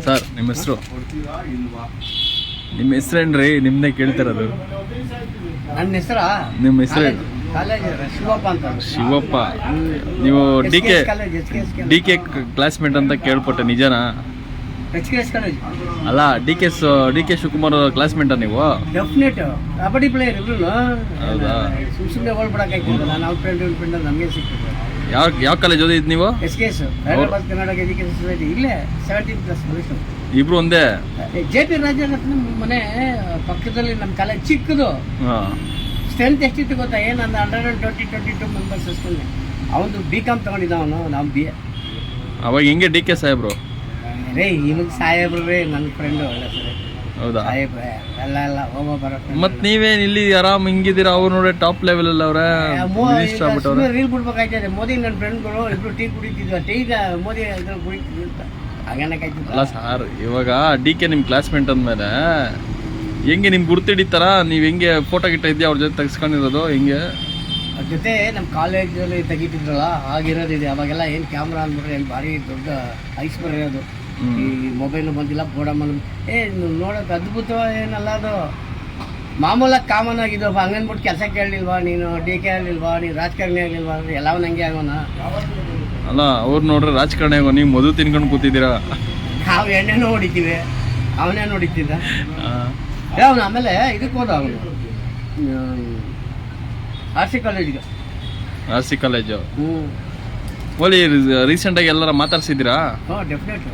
Sir ನಿಮ್ಮ ಹೆಸರು? ನಿಮ್ಮ ಹೆಸರೇನ್ರಿ? ನಿಮ್ಮನ್ನೇ ಕೇಳ್ತಿರೋದು. ನನ್ನ ಹೆಸರಾ? ನಿಮ್ಮ ಹೆಸರು? ಕಾಲೇಜ್ ಶಿವಪ್ಪ ಅಂತ. ಶಿವಪ್ಪ. ನೀವು ಡಿ ಕೆ ಕ್ಲಾಸ್ಮೇಟ್ ಅಂತ ಕೇಳ್ಪಟ್ಟೆ, ನಿಜನಾ? HKS ಕಾಲೇಜ್ ಅಲ್ಲ, ಡಿ ಕೆ ಶಿವಕುಮಾರ್ ಕ್ಲಾಸ್ಮೇಟಾ ನೀವು? ಡೆಫಿನೆಟ್ ಕಬಡ್ಡಿ ಪ್ಲೇಯರ್ ಇಬ್ರು. ಹೌದಾ? ಸುಮ್ಮನೆ ಓಡ್ಬಿಡಕ್ಕಾಗಿಲ್ಲ. ನಾನು ಫ್ರೆಂಡ್ ನಮಗೆ ಸಿಕ್ಕಿದೆ. ಯಾವ ಕಾಲೇಜ್ ಓದಿದ್ದು ನೀವು? HKS Hyderabad Karnataka education society. ಇಲ್ಲೇ 17+ ಇಬ್ರು ಒಂದೇ? JP ರಾಜರತ್ನ ಮನೆ ಪಕ್ಕದಲ್ಲಿ ನಮ್ಮ ಕಾಲೇಜ್ ಚಿಕ್ಕದು. ಸ್ಟ್ರೆಂತ್ ಎಷ್ಟಿತ್ತು ಗೊತ್ತಾ? ಏನಂದ 122 ಮೆಂಬರ್ಸ್ ಅಷ್ಟೇ. ಅವನು BCom ತಗೊಂಡಿದ್ದ, ಅವನು ನಾವು BA. ಅವಾಗ ಹೆಂಗೆ ಡಿ ಕೆ ಸಾಹೇಬ್ರು? ರೇ ಇವಾಗ ಸಾಹೇಬ್ರು ರೀ, ನನ್ನ ಫ್ರೆಂಡು. ಒಳ್ಳೆ ಸರಿ. ಹೌದಾ? ಸಾಹೇಬ್ರೆ ಎಲ್ಲ ಹೋಗೋ ಬರೋ. ಮತ್ ನೀವೇನ್ ಇಲ್ಲಿ ಆರಾಮ್ ಹಿಂಗಿದ್ದೀರಾ? ಅವ್ರು ನೋಡಿ ಟಾಪ್ ಲೆವೆಲ್ ಅಲ್ಲಿ ಅವ್ರೆ, ಮಿನಿಸ್ಟರ್ ಆಗ್ಬಿಟ್ಟವ್ರೆ. ರೀಲ್ ಬಿಡ್ಬೇಕಾಯ್ತದೆ. ಮೋದಿ ನನ್ನ ಫ್ರೆಂಡ್ಗಳು ಇಬ್ರು ಟೀ ಕುಡಿತಿದ್ವಿ. ಟೀಗ ಮೋದಿ ಕುಡಿತಿದ್ವಿ ಅಂತ ಹಾಗೇನಕ್ಕಾಯ್ತಿದ್ದ. ಅಲ್ಲ ಸರ್, ಇವಾಗ ಡಿ ಕೆ ನಿಮ್ ಕ್ಲಾಸ್ಮೇಟ್ ಅಂದ್ಮೇಲೆ ಹೆಂಗೆ ನಿಮ್ಗೆ ಗುರ್ತಿಡಿತಾರ? ನೀವ್ ಹೆಂಗೆ ಫೋಟೋ ಗಿಟ್ಟ ಇದ್ಯಾ ಅವ್ರ ಜೊತೆ ತೆಗ್ಸ್ಕೊಂಡಿರೋದು? ಹೆಂಗೆ ಅವ್ರ ಜೊತೆ ನಮ್ಮ ಕಾಲೇಜಲ್ಲಿ ತೆಗಿತಿದ್ರಲ್ಲ, ಆಗಿರೋದಿದೆ. ಅವಾಗೆಲ್ಲ ಏನು ಕ್ಯಾಮ್ರಾ ಅಂದ್ಬಿಟ್ರೆ ಏನು ಭಾರಿ ದೊಡ್ಡ ಐಸ್ಬರ್ ಇರೋದು. ಈ ಮೊಬೈಲು ಬಂದಿಲ್ಲ, ಬೋಡಮ್ಮನ ನೋಡೋಕೆ ಅದ್ಭುತ ಏನಲ್ಲ ಅದು. ಮಾಮೂಲಾಗಿ ಕಾಮನ್ ಆಗಿದ್ದು. ಹಂಗನ್ಬಿಟ್ಟು ಕೆಲಸ ಕೇಳಲಿಲ್ವಾ ನೀನು? ಡಿ ಕೆ ಆಗಲಿಲ್ವಾ ನೀನು? ರಾಜಕಾರಣಿ ಆಗಲಿಲ್ವಾ? ಎಲ್ಲವೂ ನಂಗೆ ಆಗೋಣ. ಅಲ್ಲ, ಅವ್ರು ನೋಡ್ರೆ ರಾಜಕಾರಣಿ ಆಗೋ, ನೀವು ಮಧು ತಿನ್ಕೊಂಡು ಕೂತಿದ್ದೀರಾ. ನಾವು ಎಣ್ಣೆನೂ ಹೊಡಿತೀವಿ, ಅವನೇ ಹೊಡಿತಿದ್ದ. ಅವನು ಆಮೇಲೆ ಇದಕ್ಕೆ ಹೋದ. ಅವನು RC ಕಾಲೇಜಿಗೆ. RC college. ಓಲಿ ರೀಸೆಂಟಾಗಿ ಎಲ್ಲರ ಮಾತಾಡ್ಸಿದ್ದೀರಾ? ಡೆಫಿನೆಟ್.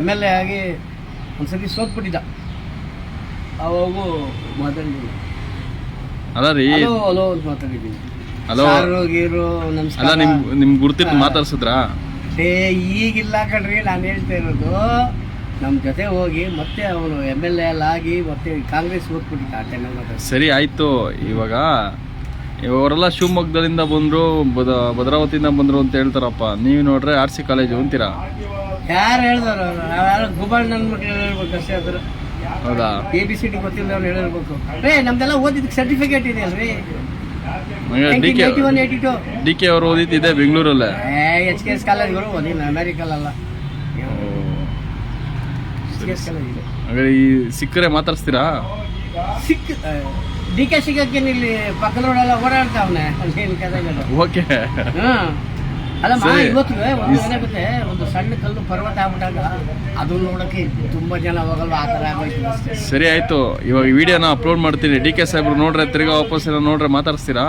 MLA ಆಗಿ ಒಂದ್ಸತಿ ಸೋತ್ಬಿಟ್ಟಿದ್ದ. ಅವಾಗೂ ಮಾತಾಡಿದ್ದೀನಿ. ಅಲ್ಲ ರೀ, ಹಲೋ ಅಂತ ಮಾತಾಡಿದ್ದೀನಿ. ಹಲೋ ಗೀರು ನಮಸ್ಕಾರ. ಅಲ್ಲ, ನಿಮ್ ಗುರ್ತಿಟ್ಟು ಮಾತಾಡ್ಸಿದ್ರಾ? ಈಗಿಲ್ಲ ಕಣ್ರಿ, ನಾನು ಹೇಳ್ತಾ ಇರೋದು. ನಮ್ಮ ಜೊತೆ ಹೋಗಿ ಮತ್ತೆ ಅವನು MLA ಎಲ್ಲ ಆಗಿ ಮತ್ತೆ ಕಾಂಗ್ರೆಸ್ ಹೋಗ್ಬಿಟ್ಟಿದ್ದ ಆ ಟೈಮಲ್ಲಿ. ಸರಿ ಆಯ್ತು. ಇವಾಗ ಇವರೆಲ್ಲ ಶಿವಮೊಗ್ಗದಿಂದ ಬಂದ್ರು, ಭದ್ರಾವತಿಯಿಂದ ಬಂದ್ರು ಅಂತ ಹೇಳ್ತಾರಪ್ಪ. ನೀವು ನೋಡ್ರೆ RC ಕಾಲೇಜು ಅಂತೀರಾ? ಯಾರು ಹೇಳ್ದಾರ? ಯಾರು ಗುಬಾಳ್ ನನ್ನ ಮಕ್ಳು ಹೇಳ್ಬೇಕು ಅಷ್ಟೇ. ಅದ್ರ ಹೌದಾ? ABCD ಗೊತ್ತಿಲ್ಲ ಅವ್ನು ಹೇಳಿರ್ಬೇಕು. ನಮ್ದೆಲ್ಲ ಓದಿದ್ದಕ್ಕೆ ಸರ್ಟಿಫಿಕೇಟ್ ಇದೆ ಅಲ್ರಿ. ಡಿ ಕೆ ಅವರು ಓದಿದ್ದಿದೆ ಬೆಂಗಳೂರಲ್ಲೇ. HKS ಕಾಲೇಜ್ಗಳು ಓದಿಲ್ಲ, ಅಮೆರಿಕಲ್ಲ. HKS ಕಾಲೇಜ್ ಇದೆ. ಹಾಗಾದ್ರೆ ಈ ಸಿಕ್ಕರೆ ಮಾತಾಡ್ಸ್ತೀರಾ? ಡಿ ಕೆ ಸಿಗಕ್ಕೆ ಇಲ್ಲಿ ಪಕ್ಕದ ರೋಡೆಲ್ಲ ಓಡಾಡ್ತಾವನೆ. ಓಕೆ. ಅಲ್ಲಮ್ಮ, ಇವತ್ತು ಒಂದು ಏನಾಗುತ್ತೆ, ಒಂದು ಸಣ್ಣ ಕಲ್ಲು ಪರ್ವತ ಆಗ್ಬಿಟ್ಟಾಗ ಅದನ್ನ ನೋಡಕ್ಕೆ ತುಂಬಾ ಜನ ಹೋಗಲ್ವ, ಆ ಥರ ಆಗೋಯ್ತು ಅಷ್ಟೇ. ಸರಿ ಆಯ್ತು. ಇವಾಗ ವಿಡಿಯೋನ ಅಪ್ಲೋಡ್ ಮಾಡ್ತೀನಿ. ಡಿ ಕೆ ಸಾಹೇಬ್ರು ನೋಡ್ರೆ ತಿರ್ಗಾ ವಾಪಸ್ ನೋಡ್ರೆ ಮಾತಾಡ್ಸ್ತೀರಾ?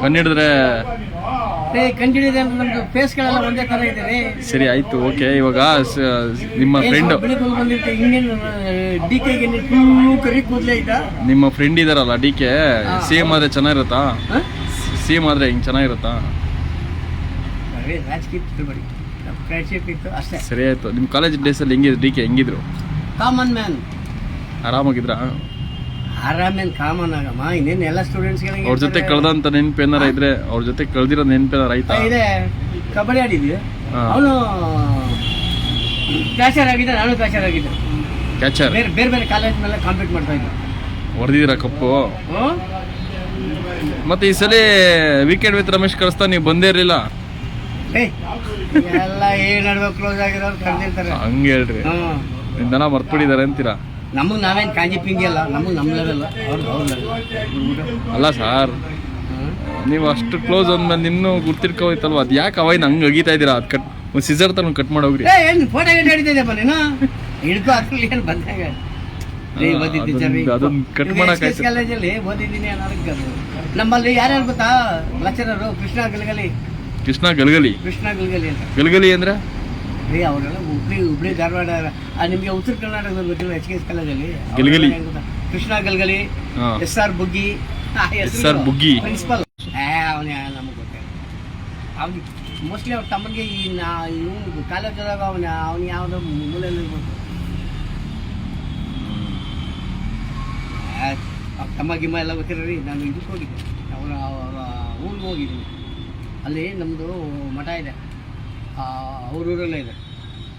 ಕಂಡಿಡಿದ್ರೆ ಕಂಡಿಡಿದೆ ಅಂತ ನಮ್ದು ಫೇಸ್ಗಳೆಲ್ಲ ಒಂದೇ ತರ ಇದೆ ರೀ. ಸರಿ ಆಯ್ತು, ಓಕೆ. ಇವಾಗ ನಿಮ್ಮ ಫ್ರೆಂಡ್ ಬಂದಿರುತ್ತೆ. ಇನ್ನೇನು ಡಿ ಕೆಗೆ ಕರಿ ಕೂದಲೇ ಇದ್ದ. ನಿಮ್ಮ ಫ್ರೆಂಡ್ ಇದಾರಲ್ಲ ಡಿ ಕೆ, CM ಆದ್ರೆ ಚೆನ್ನಾಗಿರುತ್ತಾ? CM ಆದ್ರೆ ಹಿಂಗ್ ಚೆನ್ನಾಗಿರುತ್ತಾ? ಸರಿ ಆಯ್ತು. ನಿಮ್ಮ ಕಾಲೇಜ್ ಡೇಸ್ ಅಲ್ಲಿ ಹೆಂಗಿದ್ರು? ಡಿ ಕೆ ಹೆಂಗಿದ್ರು? Common man. ಆರಾಮಾಗಿದ್ರ? ಆರಾಮೇನ್ ಕಾಮನ್ ಆಗಮ್ಮ. ಇನ್ನೇನು ಎಲ್ಲ ಸ್ಟೂಡೆಂಟ್ಸ್ಗಳಿಗೆ ಅವ್ರ ಜೊತೆ ಕಳೆದಂತ ನೆನಪೇನಾರ ಇದ್ರೆ, ಅವ್ರ ಜೊತೆ ಕಳೆದಿರೋ ನೆನಪೇನಾರ ಆಯ್ತಾ? ಇದೆ. ಕಬಡ್ಡಿ ಆಡಿದ್ವಿ. ಅವನು ಕ್ಯಾಚರ್ ಆಗಿದ್ದ, ನಾನು ಕ್ಯಾಚರ್ ಆಗಿದ್ದೆ. ಕ್ಯಾಚರ್ ಬೇರೆ ಬೇರೆ ಕಾಲೇಜ್ ಮೇಲೆ ಕಾಂಪೀಟ್ ಮಾಡ್ತಾ ಇದ್ದೆ. ಹೊಡೆದಿದ್ದೀರಾ ಕಪ್ಪು? ಮತ್ತೆ ಈ ಸಲ ವೀಕೆಂಡ್ ವಿತ್ ರಮೇಶ್ ಕಳಿಸ್ತಾ ನೀವು ಬಂದೇ ಇರಲಿಲ್ಲ. ಎಲ್ಲ ನಡುವೆ ಕ್ಲೋಸ್ ಆಗಿರೋರು ಕರೆದಿರ್ತಾರೆ. ಹಂಗೆ ಹೇಳ್ರಿ, ನಿನ್ನ ಮರ್ತ್ಬಿಟ್ಟಿದ್ದಾರೆ ಅಂತೀರಾ? ನಮಗೆ ನಾವೇನು ಕಾಂಜಿ ಪಿಂಗಿ ಅಲ್ಲ, ನಮಗೆ ನಮ್ಮ ಲೆವೆಲ್ ಅಲ್ಲ ಸರ್. ನೀವು ಅಷ್ಟು ಕ್ಲೋಸ್ ಅಂದ್ಮೇಲೆ ನಿನ್ನೂ ಗುರ್ತಿರ್ಕೋಯ್ತಲ್ವ? ಅದು ಯಾಕೆ ಅವಾಯ್ನ ಹಂಗೆ ಅಗೀತಾ ಇದ್ದೀರಾ? ಅದು ಕಟ್ ಸಿಸರ್ ತರ ಕಟ್ ಮಾಡೋಗ್ರಿ. ಏನು ಫೋಟೋ ಗಿಟ್ ಹಿಡಿತಿದ್ದೆಪ್ಪ ನೀನು? ಹಿಡ್ಕೊ, ಅದ್ರಲ್ಲಿ ಏನು ಬಂದಾಗ ಅದನ್ನ ಕಟ್ ಮಾಡಕ್ಕಾಯ್ತು. ಕಾಲೇಜಲ್ಲಿ ಓದಿದ್ದೀನಿ ಅನ್ನೋದಕ್ಕೆ. ನಮ್ಮಲ್ಲಿ ಯಾರ್ಯಾರು ಗೊತ್ತಾ ಲೆಕ್ಚರರು? ಕೃಷ್ಣ ಗಲಗಲಿ ಅಂತ. ಗಲಗಲಿ ಅಂದ್ರೆ ಅವರೆಲ್ಲ ಹುಬ್ಳಿ ಧಾರವಾಡ. ನಿಮಗೆ ಉತ್ತರ ಕರ್ನಾಟಕದಲ್ಲಿ ಗೊತ್ತಿಲ್ಲ HKS ಕಾಲೇಜಲ್ಲಿ ಗಲಗಲಿ. Krishna Galagali, SR Buggi principal. ಅವನೇ ನಮಗೆ ಗೊತ್ತಿಲ್ಲ. ಅವ್ನಿಗೆ ಮೋಸ್ಟ್ಲಿ ಅವ್ರ ತಮ್ಮನಿಗೆ ಇವನು ಕಾಲೇಜದಾಗ ಅವನು ಯಾವುದೋ ಮೂಲೆಯಲ್ಲಿ ಇರ್ಬೇಕು. ಅವ್ರ ತಮ್ಮ ಗಿಮ್ಮ ಎಲ್ಲ ಗೊತ್ತಿರೋರಿ. ನಾನು ಇದಕ್ಕೆ ಹೋಗಿದ್ದೆ, ಅವರ ಊರಿಗೆ ಹೋಗಿದ್ದೀನಿ. ಅಲ್ಲಿ ನಮ್ಮದು ಮಠ ಇದೆ, ಊರಲ್ಲೇ ಇದೆ.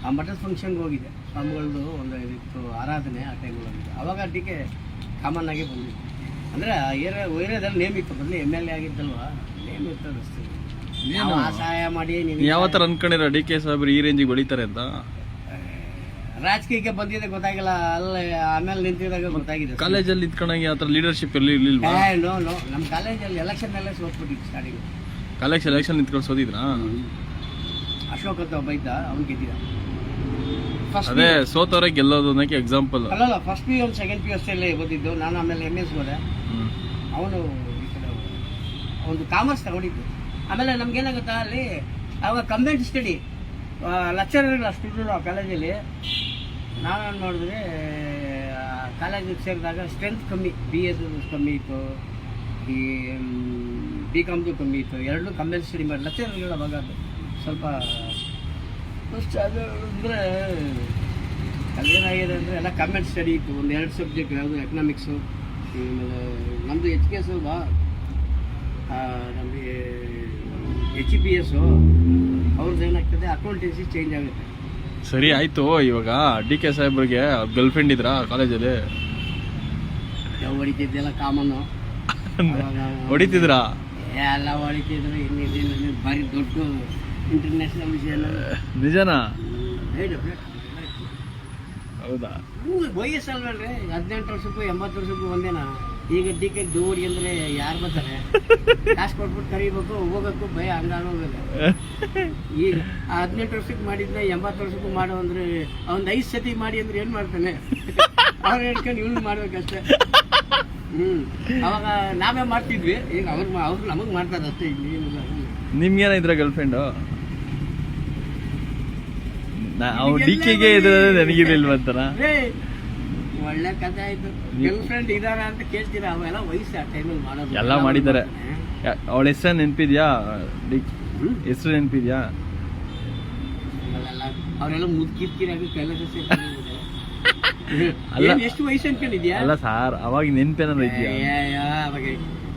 ಆ ಮಠದ ಫಂಕ್ಷನ್ಗೆ ಹೋಗಿದ್ದೆ. ಸ್ವಾಮಿಗಳದ್ದು ಒಂದು ಇದಿತ್ತು ಆರಾಧನೆ, ಆ ಟೈಮಲ್ಲಿ ಹೋಗಿದ್ದೆ. ಆವಾಗ ಡಿ ಕೆ ಕಾಮನ್ ಆಗಿ ಬಂದಿದ್ದೆ. ಅಂದರೆ ಏರಿಯಾದಲ್ಲಿ ನೇಮ್ ಇತ್ತು. ಬದಲು MLA ಆಗಿದ್ದಲ್ವ, ನೇಮ್ ಇರ್ತದೆ ಅಷ್ಟೇ. ಸಹಾಯ ಮಾಡಿ ನೀವು ಯಾವ ಥರ ಅನ್ಕೊಂಡಿರ ಡಿ ಕೆ ಸಾಹೇಬ್ರು ಈ ರೇಂಜಿಗೆ ಬೆಳೀತಾರೆ ಅಂತ? ರಾಜಕೀಯಕ್ಕೆ ಬಂದಿದೆ ಗೊತ್ತಾಗಿಲ್ಲ, ಅಲ್ಲ ಆಮೇಲೆ ನಿಂತಿದಾಗ ಗೊತ್ತಾಗಿದೆ. ಕಾಲೇಜಲ್ಲಿ ನಿಂತ್ಕೊಂಡಾಗ ಆ ಥರ ಲೀಡರ್ಶಿಪ್ ಎಲ್ಲಿ ಇರ್ಲಿಲ್ವಾ? ನೋ ನಮ್ಮ ಕಾಲೇಜಲ್ಲಿ ಎಲೆಕ್ಷನ್ ಎಲ್ಲ ಸೋತ್ಬಿಟ್ಟಿತ್ತು ಸ್ಟಾರ್ಟಿಂಗ್. ಎಲೆಕ್ಷನ್ ನಿಂತ್ಕೊಂಡು ಸೋತಿದ್ರಾ? ಅಶೋಕ್ ಅಂತ ಒಬ್ಬ ಇದ್ದ, ಅವ್ನು ಗೆದ್ದಿದ್ದ. ಅದೇ ಸೋತವ್ರೆ ಗೆಲ್ಲೋದು ಅನ್ನೋಕೆ ಎಕ್ಸಾಂಪಲ್. ಅಲ್ಲಲ್ಲ, ಫಸ್ಟ್ ಪಿ ಒಂದು ಸೆಕೆಂಡ್ ಪಿ ಅಷ್ಟೇ ಓದಿದ್ದು ನಾನು. ಆಮೇಲೆ MS ಹೋದೆ. ಅವನು ಈ ಕಡೆ ಒಂದು ಕಾಮರ್ಸ್ ತಗೊಂಡಿದ್ದು. ಆಮೇಲೆ ನಮ್ಗೇನಾಗುತ್ತಾ ಅಲ್ಲಿ ಅವಾಗ ಕಂಬೈನ್ಡ್ ಸ್ಟಡಿ ಲೆಕ್ಚರರ್ಗಳು ಅಷ್ಟಿದ್ರು ಆ ಕಾಲೇಜಲ್ಲಿ. ನಾನು ನೋಡಿದ್ರೆ ಕಾಲೇಜಿಗೆ ಸೇರಿದಾಗ ಸ್ಟ್ರೆಂತ್ ಕಮ್ಮಿ, BA ಕಮ್ಮಿ ಇತ್ತು, ಈ BComದು ಕಮ್ಮಿ ಇತ್ತು, ಎರಡೂ ಕಂಬೈನ್ಡ್ ಸ್ಟಡಿ ಮಾಡಿ ಲೆಕ್ಚರರ್ಗಳು ಅವಾಗ ಸ್ವಲ್ಪ ಅದು ಅಂದರೆ ಅಲ್ಲೇನಾಗಿದೆ ಅಂದರೆ ಎಲ್ಲ ಕಂಬೈನ್ಡ್ ಸ್ಟಡಿ ಇತ್ತು. ಒಂದು 2 ಸಬ್ಜೆಕ್ಟ್, ಯಾವುದು ಎಕನಾಮಿಕ್ಸು, ಆಮೇಲೆ ನಮ್ಮದು HKS ನಮಗೆ HEPS ಅವ್ರದ್ದು ಏನಾಗ್ತದೆ ಅಕೌಂಟೆನ್ಸಿ ಚೇಂಜ್ ಆಗುತ್ತೆ. ಸರಿ ಆಯ್ತು. ಇವಾಗ DK ಸಾಹೇಬ್ರಿಗೆ ಗರ್ಲ್ ಫ್ರೆಂಡ್ ಇದ್ರಾ ಕಾಲೇಜಲ್ಲಿ? ಯಾವ ಹೊಡಿತಿದ್ದೆಲ್ಲ ಕಾಮನ್ನು ಹೊಡಿತಿದ್ರಾ? ಎಲ್ಲ ಹೊಡಿತಿದ್ರು. ಇನ್ನೇನು ಭಾರಿ ದೊಡ್ಡ ಇಂಟರ್ನ್ಯಾಷನಲ್ ವಿಷಯ. ನಿಜನಾ? ಹೌದಾ? ವಯಸ್ಸಲ್ವಲ್ರಿ, 18 ವರ್ಷಕ್ಕೂ 80 ವರ್ಷಕ್ಕೂ ಒಂದೇನಾ? ಈಗ DK ದೋಡಿ ಅಂದ್ರೆ ಯಾರು ಬರ್ತಾರೆ? ಕಾಸು ಕೊಟ್ಬಿಟ್ಟು ಕರಿಬೇಕು, ಹೋಗಕ್ಕೂ ಭಯ, ಹಂಗಾಗೋಗಲ್ಲ. ಈಗ 18 ವರ್ಷಕ್ಕೆ ಮಾಡಿದ್ನ 80 ವರ್ಷಕ್ಕೂ ಮಾಡೋ ಅಂದ್ರೆ ಅವ್ನು 5 ಸತಿ ಮಾಡಿ ಅಂದ್ರೆ ಏನ್ ಮಾಡ್ತಾನೆ? ಅವ್ರು ಹೇಳ್ಕೊಂಡು ಇವ್ನು ಮಾಡ್ಬೇಕಷ್ಟೇ. ಅವಾಗ ನಾವೇ ಮಾಡ್ತಿದ್ವಿ, ಈಗ ಅವ್ರು ನಮಗ್ ಮಾಡ್ತಾರೆ ಅಷ್ಟೇ. ಇಲ್ಲಿ ನಿಮ್ಗೇನಿದ್ರ ಗರ್ಲ್ ಫ್ರೆಂಡು? DKಗೆ ಇದ್ರೆ ನನಗಿರ್ಲಿಲ್ವಂತಾರ? ಒಳ್ಳೆ ಕಥೆ ಆಯ್ತು. ಗರ್ಲ್ ಫ್ರೆಂಡ್ ಇದಾರ ಅಂತ ಕೇಳ್ತೀರಾ? ಅವೆಲ್ಲ ವಯಸ್ಸು ಆ ಟೈಮಲ್ಲಿ ಮಾಡೋದು ಎಲ್ಲ ಮಾಡಿದ್ದಾರೆ. ಅವಳ ಹೆಸರು ನೆನಪಿದ್ಯಾ? ಹೆಸರು ನೆನಪಿದ್ಯಾ? ಅವರೆಲ್ಲ ಮುದ್ಕಿರ್ಕಿರಾಗಿ ಕೆಲಸ ಎಷ್ಟು ವಯಸ್ಸು ಅನ್ಕೊಂಡಿದ್ಯಾ? ಅಲ್ಲ ಸಾರ್, ಅವಾಗ ನೆನಪೇನಾರ ಇದೆಯಾ? ಅವಾಗ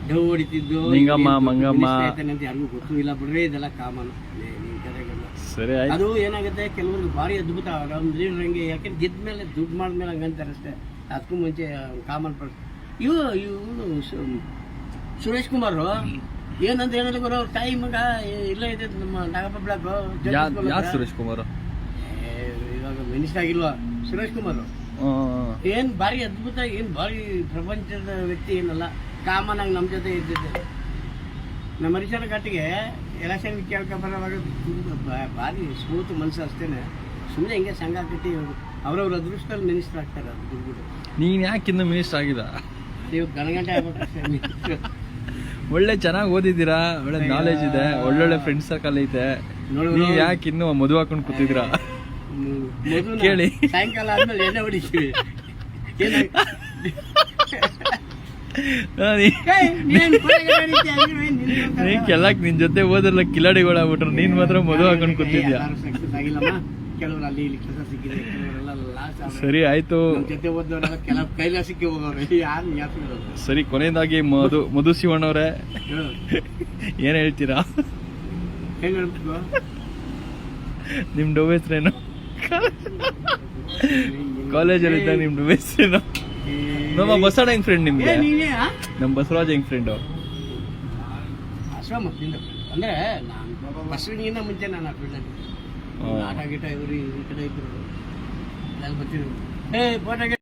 ಡವ್ ಹೊಡಿತಿದ್ದು, ನಿಂಗಮ್ಮ ಮಂಗಮ್ಮ ಅಂತ ಯಾರಿಗೂ ಗೊತ್ತೂ ಇಲ್ಲ ಬಿಡ್ರಿ, ಇದೆಲ್ಲ ಕಾಮನ್. ಸರಿ ಅದು ಏನಾಗುತ್ತೆ, ಕೆಲವ್ರಿಗೆ ಭಾರಿ ಅದ್ಭುತ ಲೀಡರ್ಗೆ, ಯಾಕೆಂದ್ರೆ ಗೆದ್ದ ಮೇಲೆ ದುಡ್ಡು ಮಾಡಿದ್ಮೇಲೆ ಹಂಗಂತಾರೆ ಅಷ್ಟೇ. ಅದಕ್ಕೂ ಮುಂಚೆ ಕಾಮನ್ ಪರ್ಸನ್. ಇವನು ಸುರೇಶ್ ಕುಮಾರ್ ಏನಂತ ಹೇಳಿದ್ರೆ ಬರೋ ಅವ್ರ ತಾಯಿ ಮಗ ಇಲ್ಲ ಇದೆ ನಮ್ಮ ನಾಗಪ್ಪ ಬ್ಲಾಕ್. ಸುರೇಶ್ ಕುಮಾರ್ ಇವಾಗ ಮಿನಿಸ್ಟರ್ ಆಗಿಲ್ವಾ ಸುರೇಶ್ ಕುಮಾರ್? ಏನ್ ಭಾರಿ ಅದ್ಭುತ, ಏನ್ ಭಾರಿ ಪ್ರಪಂಚದ ವ್ಯಕ್ತಿ ಏನಲ್ಲ, ಕಾಮನ್ ಆಗಿ ನಮ್ಮ ಜೊತೆ ಇದ್ದಿದ್ದೆ. ನಮ್ಮ ಹರಿಶನ ಘಾಟಿಗೆ ಎಲೆಕ್ಷನ್ ಕೇಳ್ಕೊಂಬರೋವಾಗ ಭಾರಿ ಸ್ಮೂತ್ ಮನಸ್ಸು ಅಷ್ಟೇನೆ. ಸುಮ್ಮನೆ ಹಿಂಗೆ ಸಂಘ ಕಟ್ಟಿ ಅವ್ರವ್ರ ಅದೃಷ್ಟದಲ್ಲಿ ಮಿನಿಸ್ಟರ್ ಆಗ್ತಾರೆ. ಅದು ದುಡ್ಡು. ನೀನ್ ಯಾಕಿನ್ನು ಮಿನಿಸ್ಟರ್ ಆಗಿದ? ನೀವು ಗಣಗಂಟೆ ಆಗ್ಬಿಟ್ಟು ಒಳ್ಳೆ ಚೆನ್ನಾಗಿ ಓದಿದ್ದೀರಾ, ಒಳ್ಳೆ ನಾಲೆಜ್ ಇದೆ, ಒಳ್ಳೊಳ್ಳೆ ಫ್ರೆಂಡ್ ಸರ್ಕಲ್ ಐತೆ. ನೀವ್ ಯಾಕೆ ಇನ್ನು ಮದುವೆ ಹಾಕೊಂಡು ಕೂತಿದ್ರಾ? ಕೇಳಿ ಸಾಯಂಕಾಲ ಆದ್ಮೇಲೆ ಎಣ್ಣೆ ಹೊಡಿತೀವಿ. ಕೆಲ್ಲಕ್ ನಿನ್ ಜೊತೆ ಓದಲ್ಲ ಕಿಲಾಡಿಗಳಾಗ್ಬಿಟ್ರು, ನೀನ್ ಮಾತ್ರ ಮದುವೆ ಹಾಕೊಂಡು ಕೂತಿದ್ಯಾ? ಕೆಲವರು ಅಲ್ಲಿ ಇಲ್ಲಿ ಕೆಲಸ ಸಿಕ್ಕಿದೆ, ಕೆಲವರೆಲ್ಲ ಲಾಸ್. ಸರಿ ಆಯ್ತು. ಜೊತೆ ಓದೋರೆಲ್ಲ ಕೆಲವು ಕೈಲಾಸಕ್ಕೆ ಹೋಗೋರು, ಯಾರು ಯಾರು. ಸರಿ, ಕೊನೆಯದಾಗಿ ಮಧು ಶಿವಣ್ಣವ್ರೆ ಏನ್ ಹೇಳ್ತೀರಾ? ಹೆಂಗ್ ಹೇಳ್ಬೇಕು? ನಿಮ್ ಡವ್ ಹೆಸ್ರೇನು? ಕಾಲೇಜಲ್ಲಿ ಇದ್ದ ನಿಮ್ ಡವ್ ಹೆಸ್ರೇನು? ನಮ್ಮ ಬಸವಣ್ಣ ಹೆಂಗ್ ಫ್ರೆಂಡ್ ನಿಮ್ಗೆ? ನಮ್ ಬಸವರಾಜ್ ಹೆಂಗ್ ಫ್ರೆಂಡು? ಅಂದ್ರೆ ಬಸವನಿಗಿಂತ ಮುಂಚೆ ನಾನು ಆ ಫ್ರೆಂಡ್ ಆಟ ಗಿಟ ಇವರು ಈ ಕಡೆ ಇದ್ರು ಬರ್ತಿದ್ರು.